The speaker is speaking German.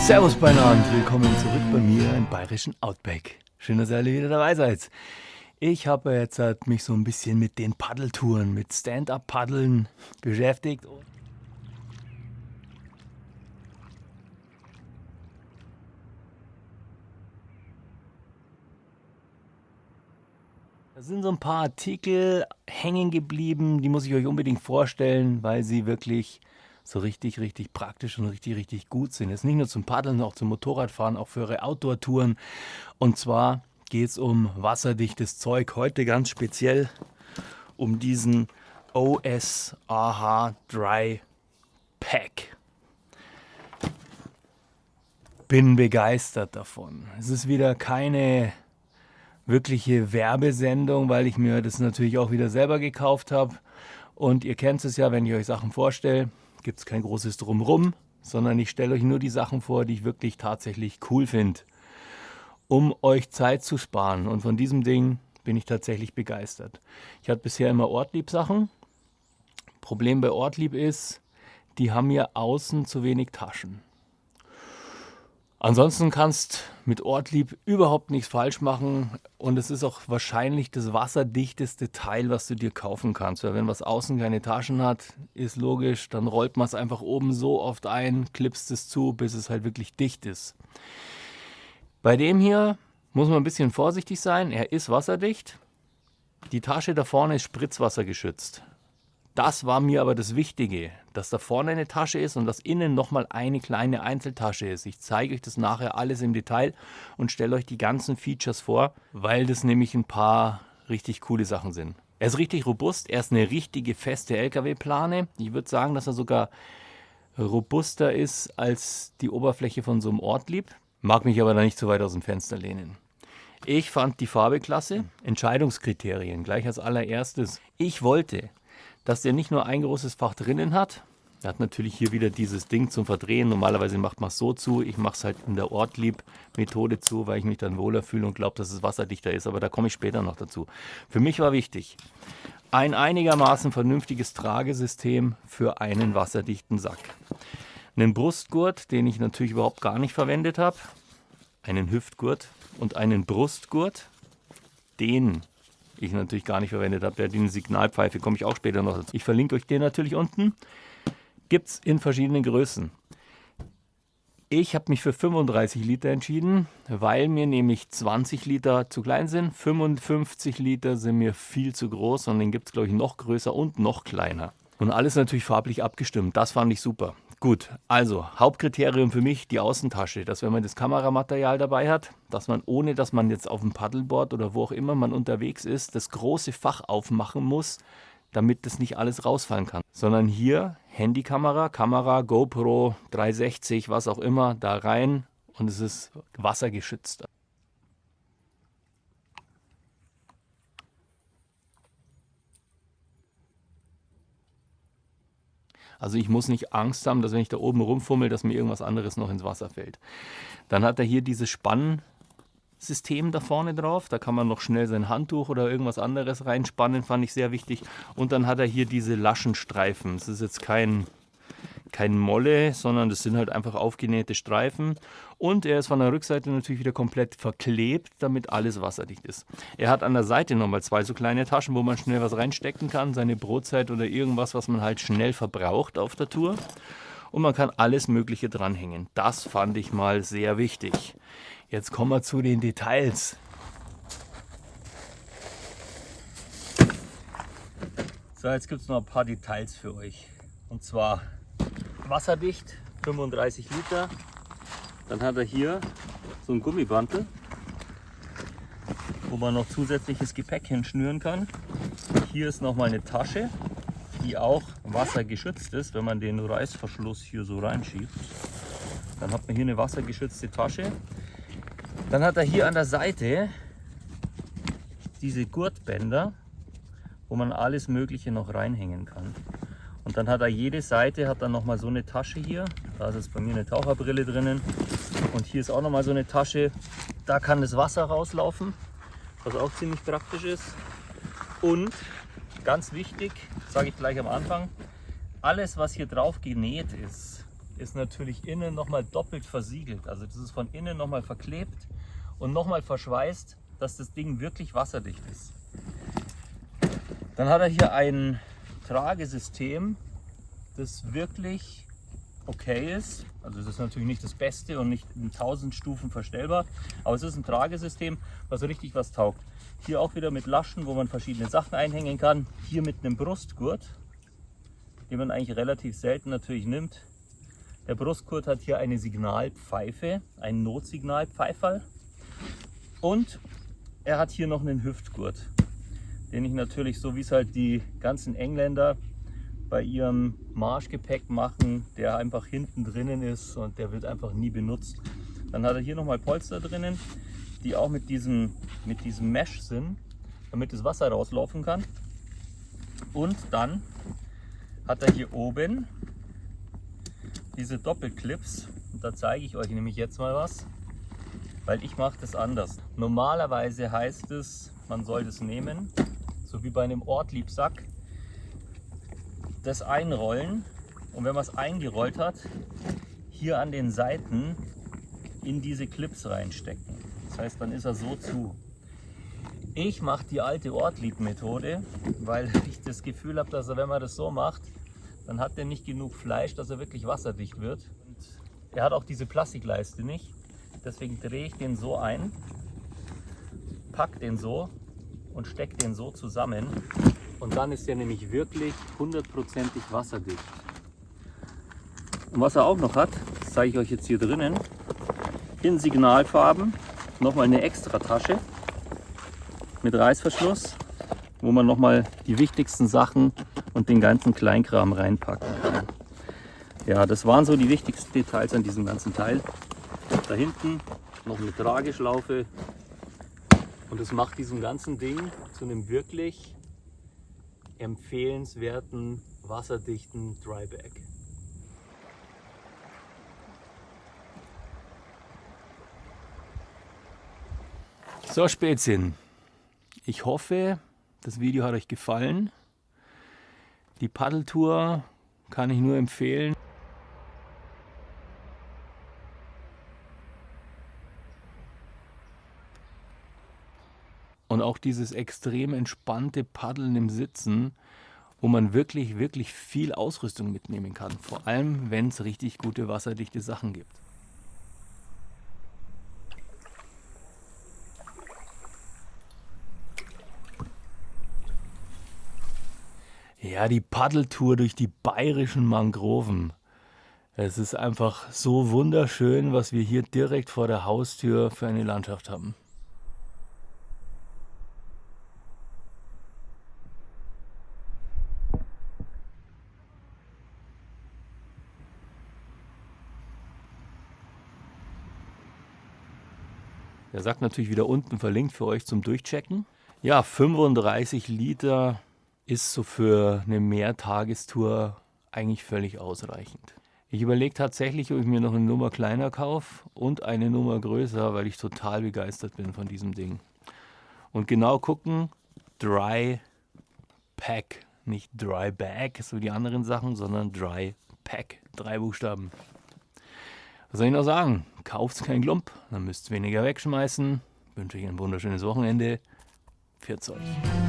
Servus beieinander, willkommen zurück bei mir im bayerischen Outback. Schön, dass ihr alle wieder dabei seid. Ich habe jetzt mich so ein bisschen mit den Paddeltouren, mit Stand-Up-Paddeln beschäftigt. Da sind so ein paar Artikel hängen geblieben, die muss ich euch unbedingt vorstellen, weil sie wirklich so richtig praktisch und richtig gut sind. Jetzt nicht nur zum Paddeln, auch zum Motorradfahren, auch für eure Outdoor-Touren. Und zwar geht es um wasserdichtes Zeug. Heute ganz speziell um diesen OS-AHA Dry Pack. Bin begeistert davon. Es ist wieder keine wirkliche Werbesendung, weil ich mir das natürlich auch wieder selber gekauft habe. Und ihr kennt es ja, wenn ich euch Sachen vorstelle, gibt es kein großes Drumrum, sondern ich stelle euch nur die Sachen vor, die ich wirklich tatsächlich cool finde, um euch Zeit zu sparen. Und von diesem Ding bin ich tatsächlich begeistert. Ich hatte bisher immer Ortlieb-Sachen. Problem bei Ortlieb ist, die haben ja außen zu wenig Taschen. Ansonsten kannst mit Ortlieb überhaupt nichts falsch machen und es ist auch wahrscheinlich das wasserdichteste Teil, was du dir kaufen kannst. Weil wenn was außen keine Taschen hat, ist logisch, dann rollt man es einfach oben so oft ein, klipst es zu, bis es halt wirklich dicht ist. Bei dem hier muss man ein bisschen vorsichtig sein, er ist wasserdicht. Die Tasche da vorne ist spritzwassergeschützt. Das war mir aber das Wichtige, dass da vorne eine Tasche ist und dass innen nochmal eine kleine Einzeltasche ist. Ich zeige euch das nachher alles im Detail und stelle euch die ganzen Features vor, weil das nämlich ein paar richtig coole Sachen sind. Er ist richtig robust, er ist eine richtige feste LKW-Plane. Ich würde sagen, dass er sogar robuster ist als die Oberfläche von so einem Ortlieb. Mag mich aber da nicht so weit aus dem Fenster lehnen. Ich fand die Farbe klasse. Entscheidungskriterien, gleich als allererstes. Ich wollte, dass der nicht nur ein großes Fach drinnen hat. Er hat natürlich hier wieder dieses Ding zum Verdrehen. Normalerweise macht man es so zu. Ich mache es halt in der Ortlieb-Methode zu, weil ich mich dann wohler fühle und glaube, dass es wasserdichter ist. Aber da komme ich später noch dazu. Für mich war wichtig, ein einigermaßen vernünftiges Tragesystem für einen wasserdichten Sack. Einen Brustgurt, den ich natürlich überhaupt gar nicht verwendet habe. Einen Hüftgurt und einen Brustgurt, den ich natürlich gar nicht verwendet habe. Der hat eine Signalpfeife, komme ich auch später noch dazu. Ich verlinke euch den natürlich unten. Gibt es in verschiedenen Größen. Ich habe mich für 35 Liter entschieden, weil mir nämlich 20 Liter zu klein sind. 55 Liter sind mir viel zu groß und den gibt es, glaube ich, noch größer und noch kleiner. Und alles natürlich farblich abgestimmt. Das fand ich super. Gut, also Hauptkriterium für mich die Außentasche, dass wenn man das Kameramaterial dabei hat, dass man, ohne dass man jetzt auf dem Paddleboard oder wo auch immer man unterwegs ist, das große Fach aufmachen muss, damit das nicht alles rausfallen kann. Sondern hier Handykamera, Kamera, GoPro, 360, was auch immer, da rein und es ist wassergeschützt. Also ich muss nicht Angst haben, dass wenn ich da oben rumfummel, dass mir irgendwas anderes noch ins Wasser fällt. Dann hat er hier dieses Spannsystem da vorne drauf. Da kann man noch schnell sein Handtuch oder irgendwas anderes reinspannen, fand ich sehr wichtig. Und dann hat er hier diese Laschenstreifen. Das ist jetzt kein Molle, sondern das sind halt einfach aufgenähte Streifen. Und er ist von der Rückseite natürlich wieder komplett verklebt, damit alles wasserdicht ist. Er hat an der Seite nochmal zwei so kleine Taschen, wo man schnell was reinstecken kann, seine Brotzeit oder irgendwas, was man halt schnell verbraucht auf der Tour. Und man kann alles Mögliche dranhängen. Das fand ich mal sehr wichtig. Jetzt kommen wir zu den Details. So, jetzt gibt es noch ein paar Details für euch. Und zwar wasserdicht, 35 Liter. Dann hat er hier so ein Gummibandel, wo man noch zusätzliches Gepäck hinschnüren kann. Hier ist nochmal eine Tasche, die auch wassergeschützt ist, wenn man den Reißverschluss hier so reinschiebt. Dann hat man hier eine wassergeschützte Tasche. Dann hat er hier an der Seite diese Gurtbänder, wo man alles Mögliche noch reinhängen kann. Und dann hat er jede Seite hat dann nochmal so eine Tasche hier. Da ist jetzt bei mir eine Taucherbrille drinnen. Und hier ist auch nochmal so eine Tasche. Da kann das Wasser rauslaufen, was auch ziemlich praktisch ist. Und ganz wichtig, sage ich gleich am Anfang, alles was hier drauf genäht ist, ist natürlich innen nochmal doppelt versiegelt. Also das ist von innen nochmal verklebt und nochmal verschweißt, dass das Ding wirklich wasserdicht ist. Dann hat er hier ein Tragesystem, das wirklich okay ist. Also es ist natürlich nicht das Beste und nicht in 1000 Stufen verstellbar, aber es ist ein Tragesystem, was richtig was taugt. Hier auch wieder mit Laschen, wo man verschiedene Sachen einhängen kann. Hier mit einem Brustgurt, den man eigentlich relativ selten natürlich nimmt. Der Brustgurt hat hier eine Signalpfeife, einen Notsignalpfeiferl, und er hat hier noch einen Hüftgurt, den ich natürlich, so wie es halt die ganzen Engländer bei ihrem Marschgepäck machen, der einfach hinten drinnen ist und der wird einfach nie benutzt. Dann hat er hier nochmal Polster drinnen, die auch mit diesem Mesh sind, damit das Wasser rauslaufen kann. Und dann hat er hier oben diese Doppelclips, und da zeige ich euch nämlich jetzt mal was, weil ich mache das anders. Normalerweise heißt es, man soll das nehmen, so wie bei einem Ortliebsack, das einrollen, und wenn man es eingerollt hat, hier an den Seiten in diese Clips reinstecken. Das heißt, dann ist er so zu. Ich mache die alte Ortlieb-Methode, weil ich das Gefühl habe, dass er, wenn man das so macht, dann hat er nicht genug Fleisch, dass er wirklich wasserdicht wird. Und er hat auch diese Plastikleiste nicht. Deswegen drehe ich den so ein, pack den so und stecke den so zusammen. Und dann ist der nämlich wirklich 100%ig wasserdicht. Und was er auch noch hat, das zeige ich euch jetzt hier drinnen, in Signalfarben nochmal eine extra Tasche mit Reißverschluss, wo man nochmal die wichtigsten Sachen und den ganzen Kleinkram reinpacken kann. Ja, das waren so die wichtigsten Details an diesem ganzen Teil. Da hinten noch eine Trageschlaufe, und das macht diesem ganzen Ding zu einem wirklich empfehlenswerten, wasserdichten Dryback. So, Spätzchen. Ich hoffe, das Video hat euch gefallen. Die Paddeltour kann ich nur empfehlen. Und auch dieses extrem entspannte Paddeln im Sitzen, wo man wirklich, wirklich viel Ausrüstung mitnehmen kann. Vor allem, wenn es richtig gute wasserdichte Sachen gibt. Ja, die Paddeltour durch die bayerischen Mangroven. Es ist einfach so wunderschön, was wir hier direkt vor der Haustür für eine Landschaft haben. Der sagt natürlich wieder unten verlinkt für euch zum Durchchecken. Ja, 35 Liter ist so für eine Mehrtagestour eigentlich völlig ausreichend. Ich überlege tatsächlich, ob ich mir noch eine Nummer kleiner kaufe und eine Nummer größer, weil ich total begeistert bin von diesem Ding. Und genau gucken, Dry Pack, nicht Dry Bag, so die anderen Sachen, sondern Dry Pack, 3 Buchstaben. Was soll ich noch sagen? Kauft's kein Klump, dann müsst ihr weniger wegschmeißen. Wünsche euch ein wunderschönes Wochenende. Pfiat euch.